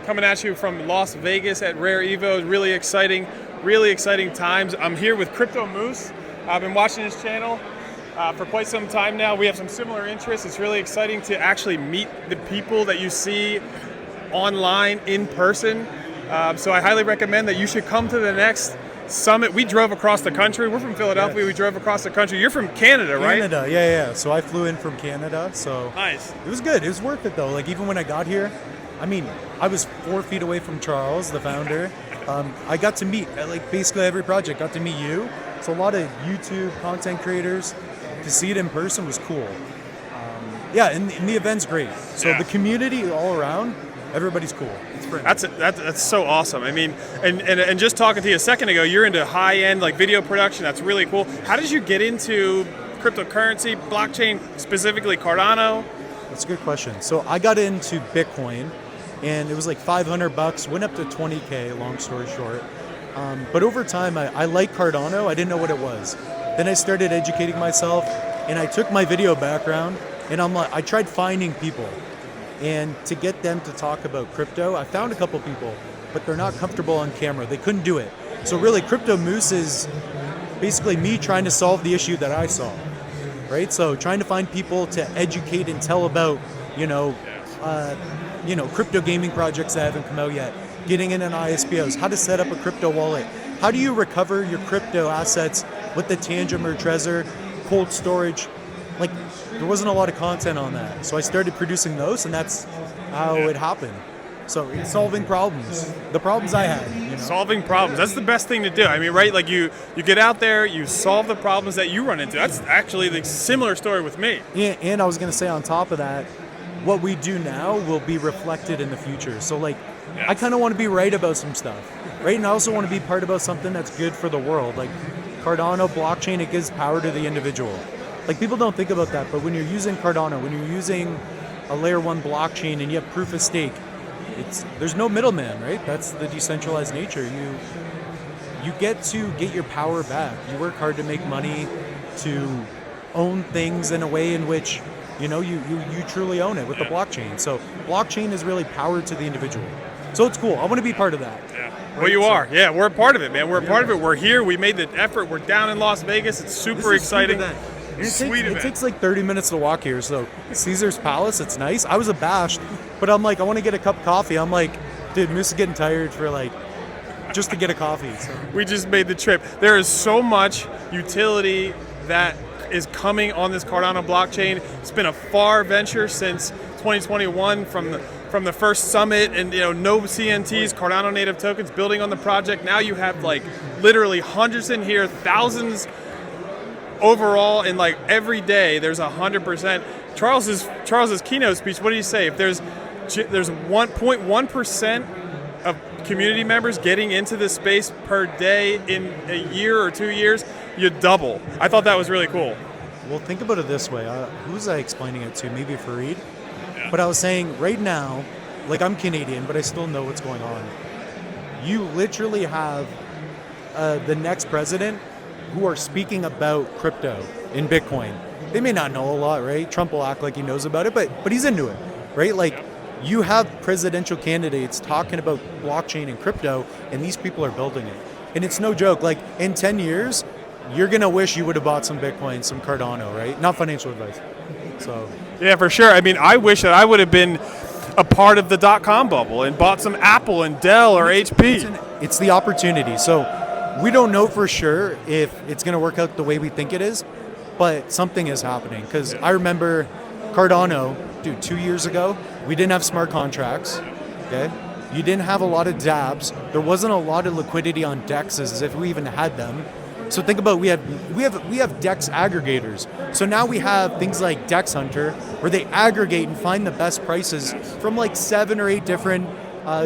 coming at you from Las Vegas at Rare Evo. Really exciting times. I'm here with Crypto Moose. I've been watching his channel for quite some time now. We have some similar interests. It's really exciting to actually meet the people that you see online in person. So I highly recommend that you should come to the next summit. We drove across the country. We're from Philadelphia. Yes. We drove across the country. You're from Canada, right? Canada, yeah. So I flew in from Canada. So nice. It was good. It was worth it though. Like even when I got here, I mean, I was 4 feet away from Charles, the founder. I got to meet at like basically every project. Got to meet you. So a lot of YouTube content creators. To see it in person was cool. And the event's great. So the community all around. Everybody's cool. It's great. That's so awesome. I mean, and just talking to you a second ago, you're into high-end like video production. That's really cool. How did you get into cryptocurrency, blockchain, specifically Cardano? That's a good question. So I got into Bitcoin, and it was like $500. Went up to 20K. Long story short, but over time, I liked Cardano. I didn't know what it was. Then I started educating myself, and I took my video background, and I tried finding people. And to get them to talk about crypto, I found a couple people, but they're not comfortable on camera. They couldn't do it. So really, Crypto Moose is basically me trying to solve the issue that I saw, right? So trying to find people to educate and tell about, crypto gaming projects that haven't come out yet, getting in on ISPOs, how to set up a crypto wallet, how do you recover your crypto assets with the Tangent or Trezor, cold storage. Like, there wasn't a lot of content on that. So I started producing those, and that's how it happened. So it's solving problems. The problems I had. Solving problems. That's the best thing to do. I mean, right? Like you get out there, you solve the problems that you run into. That's actually the similar story with me. Yeah, and I was going to say on top of that, what we do now will be reflected in the future. So like, I kind of want to be right about some stuff, right? And I also want to be part about something that's good for the world. Like Cardano, blockchain, it gives power to the individual. Like people don't think about that, but when you're using Cardano, when you're using a layer 1 blockchain and you have proof of stake, there's no middleman, right? That's the decentralized nature. You get to get your power back. You work hard to make money, to own things in a way in which you truly own it with the blockchain. So blockchain is really power to the individual. So it's cool. I want to be part of that. Yeah. Right? Well, you are. Yeah, we're a part of it, man. We're a part of it. We're here. We made the effort. We're down in Las Vegas. It's super exciting. It takes like 30 minutes to walk here. So Caesar's Palace, it's nice. I was abashed, but I'm like, I want to get a cup of coffee. I'm like, dude, Moose is getting tired for like, just to get a coffee. So. We just made the trip. There is so much utility that is coming on this Cardano blockchain. It's been a far venture since 2021 from the first summit, and no CNTs, Cardano native tokens building on the project. Now you have like literally hundreds in here, thousands overall, and like every day there's 100%. Charles's keynote speech, what did he say? If there's 1.1% of community members getting into this space per day in a year or 2 years, you double. I thought that was really cool. Well, think about it this way. Who was I explaining it to? Maybe Fareed? Yeah. But I was saying right now, like I'm Canadian, but I still know what's going on. You literally have the next president who are speaking about crypto in Bitcoin. They may not know a lot, right? Trump will act like he knows about it, but he's into it, right? Like you have presidential candidates talking about blockchain and crypto, and these people are building it. And it's no joke. Like in 10 years, you're gonna wish you would have bought some Bitcoin, some Cardano, right? Not financial advice. So yeah, for sure. I mean, I wish that I would have been a part of the .com bubble and bought some Apple and Dell or HP. It's the opportunity. So we don't know for sure if it's going to work out the way we think it is, but something is happening. Because I remember Cardano, 2 years ago, we didn't have smart contracts, okay? You didn't have a lot of dApps. There wasn't a lot of liquidity on DEXs as if we even had them. So think about we have DEX aggregators. So now we have things like DEX Hunter, where they aggregate and find the best prices from like 7 or 8 different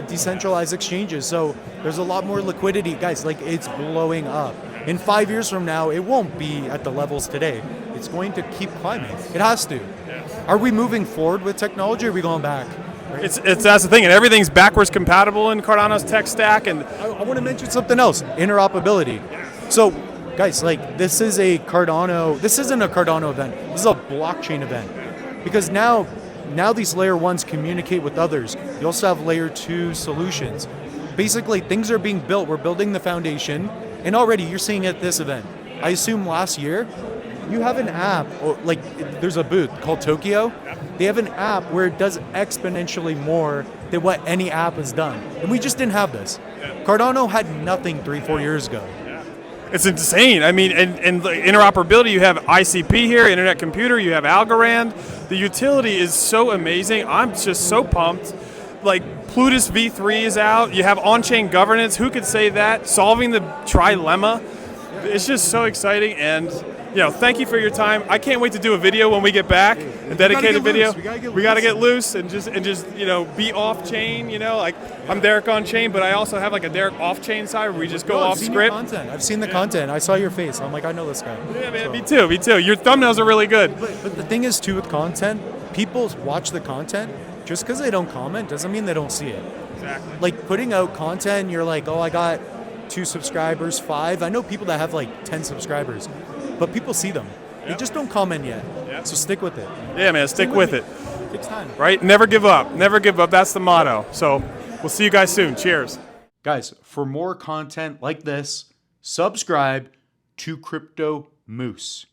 decentralized exchanges. So there's a lot more liquidity. Guys, like it's blowing up. In 5 years from now, it won't be at the levels today. It's going to keep climbing. It has to. Are we moving forward with technology or are we going back? Right? That's the thing, and everything's backwards compatible in Cardano's tech stack. And I want to mention something else, interoperability. So guys, like this isn't a Cardano event. This is a blockchain event. Because now now these layer ones communicate with others. You also have layer two solutions. Basically, things are being built. We're building the foundation, and already you're seeing it at this event. I assume last year, you have an app, or like there's a booth called Tokyo. They have an app where it does exponentially more than what any app has done. And we just didn't have this. Cardano had nothing 3-4 years ago. It's insane. I mean, and the interoperability, you have ICP here, Internet Computer, you have Algorand. The utility is so amazing. I'm just so pumped. Like, Plutus V3 is out. You have on-chain governance. Who could say that? Solving the trilemma. It's just so exciting. And, thank you for your time. I can't wait to do a video when we get back, a dedicated video. We got to get loose and just be off-chain. Like, I'm DerekOnChain, but I also have like a Derek off-chain side where we just go off script. I've seen the content. I saw your face. I'm like, I know this guy. Yeah, man, me too. Your thumbnails are really good. But the thing is, too, with content, people watch the content. Just because they don't comment doesn't mean they don't see it. Exactly. Like, putting out content, you're like, oh, I got 2 subscribers, 5. I know people that have like 10 subscribers, but people see them. They just don't comment yet. Yep. So stick with it. Yeah, man, stick with it. It takes time. Right? Never give up. Never give up. That's the motto. So we'll see you guys soon. Cheers. Guys, for more content like this, subscribe to Crypto Moose.